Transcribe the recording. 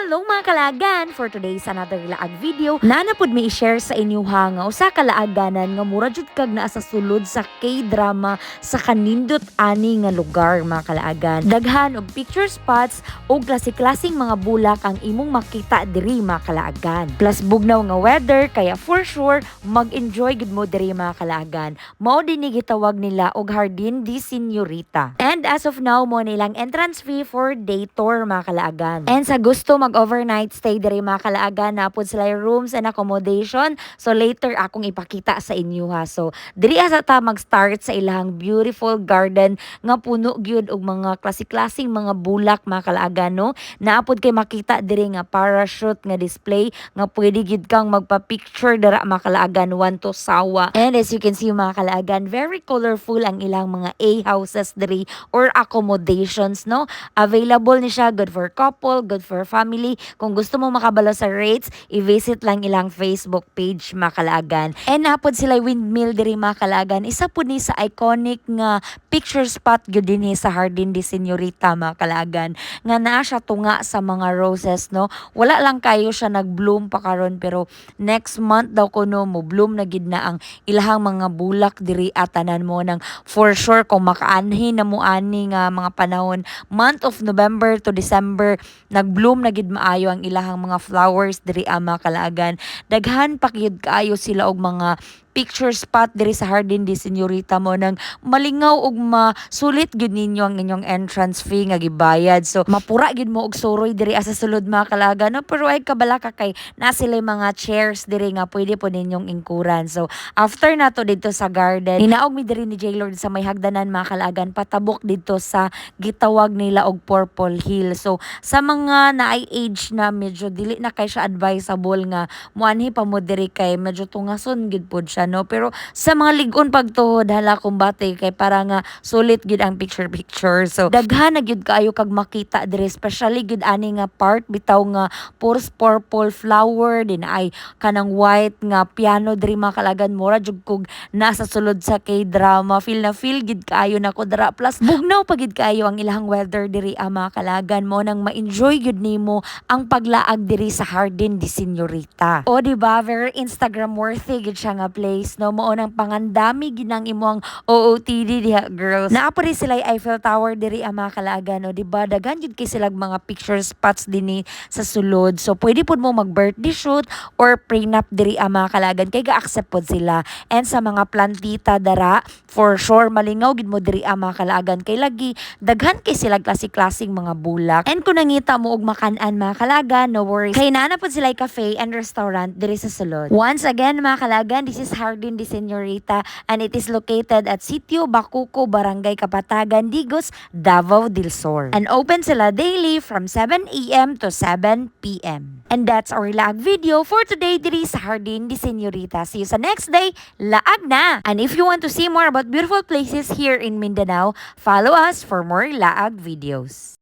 Hello mga kalagan! For today's another laag video, nanapod may i-share sa inyo ha nga usa ka laaganan nga mura jud kag naa sa sulod sa K-drama sa kanindot ani nga lugar mga kalaagan. Daghan og picture spots og klase-klaseng mga bulak ang imong makita diri mga kalaagan. Plus bugnaw nga weather kaya for sure mag-enjoy gud mo diri mga kalaagan. Mao dinhi gitawag nila og Jardin de Señorita. And as of now mo nilang entrance fee for day tour mga kalaagan. And sa gusto mag-overnight stay diri mga kalaagan, napod sila yung rooms and accommodation. So later akong ipakita sa inyo ha. So diri asa ta mag-start sa ilang beautiful garden nga puno gyud og mga klase-klaseng mga bulak mga kalaagan no. Naapod kay makita diri nga parachute nga display nga pwede gyud kang magpa-picture dira mga kalaagan one to sawa. And as you can see mga kalaagan, very colorful ang ilang mga A houses diri or accommodations no. Available ni siya, good for couple, good for family. Kung gusto mo makabalo sa rates, i-visit lang ilang Facebook page mga kalaagan. And napod sila windmill diri mga kalaagan. Isa po ni sa iconic nga picture spot gyud dinhi sa Jardin de Señorita mga kalaagan. Nga naa siya tunga sa mga roses no. Wala lang kayo siya nag-bloom pa karon pero next month daw kuno mo bloom na gid na ang ilahang mga bulak diri at tanan mo nang for sure kung makaanhi na mo ani nga mga panahon month of November to December nagbloom na gid maayo ang ilahang mga flowers diri mga kalaagan. Daghan pa gyud kaayo sila og mga picture spot diri sa Jardin de Señorita mo nang malingaw og masulit gyud ninyo ang inyong entrance fee nga gibayad. So mapura gyud mo og suroy diri sa sulod mga kalaagan no, pero ay kabala ka kay na sila mga chairs diri nga pwede po ninyong ingkuran. So after nato dito sa garden, hinaog mi diri ni J Lord sa may hagdanan mga kalaagan patabok dito sa gitawag nila og Purple Hill. So sa mga naay age na medyo dili na kay siya advisable nga muanhi pa mo diri kay medyo tungason gid pod siya no, pero sa mga ligon pagtuhod hala kumbate kay para nga sulit gid ang picture. So daghan na gyud kaayo kag makita diri, especially gid ani nga part bitaw nga purple flower din ay kanang white nga piano diri mga kalaagan. Mura jud kog nasa sulod sa K-drama, feel na feel gid kaayo nako dira, plus bugnaw pa gid kaayo ang ilahang weather diri mga kalaagan mo nang ma-enjoy gid nimo ang paglaag diri sa Jardin de Señorita. O di ba, very Instagram worthy gid siya nga place no, mao nang pangandami ginang imong OOTD diha girls. Naapo rin sila Eiffel Tower diri mga kalaagan no, di ba daghan jud kay sila mga picture spots dinhi sa sulod. So pwede pud mo mag birthday shoot or prenup diri mga kalaagan kay ga-accept pod sila. And sa mga plantita dara for sure malingaw gid mo diri mga kalaagan kay lagi daghan kay sila klase-klaseng mga bulak. And kung nangita mo og makan-an mga kalaagan, no worries kay naa pod sila cafe and restaurant diri sa sulod. Once again mga kalaagan, this is Jardin de Señorita and it is located at Sitio Bacuco, Barangay Kapatagan, Digos, Davao del Sur. And open sila daily from 7 a.m. to 7 p.m. And that's our laag video for today diri sa Jardin de Señorita. See you sa next day, laag na! And if you want to see more about beautiful places here in Mindanao, follow us for more laag videos.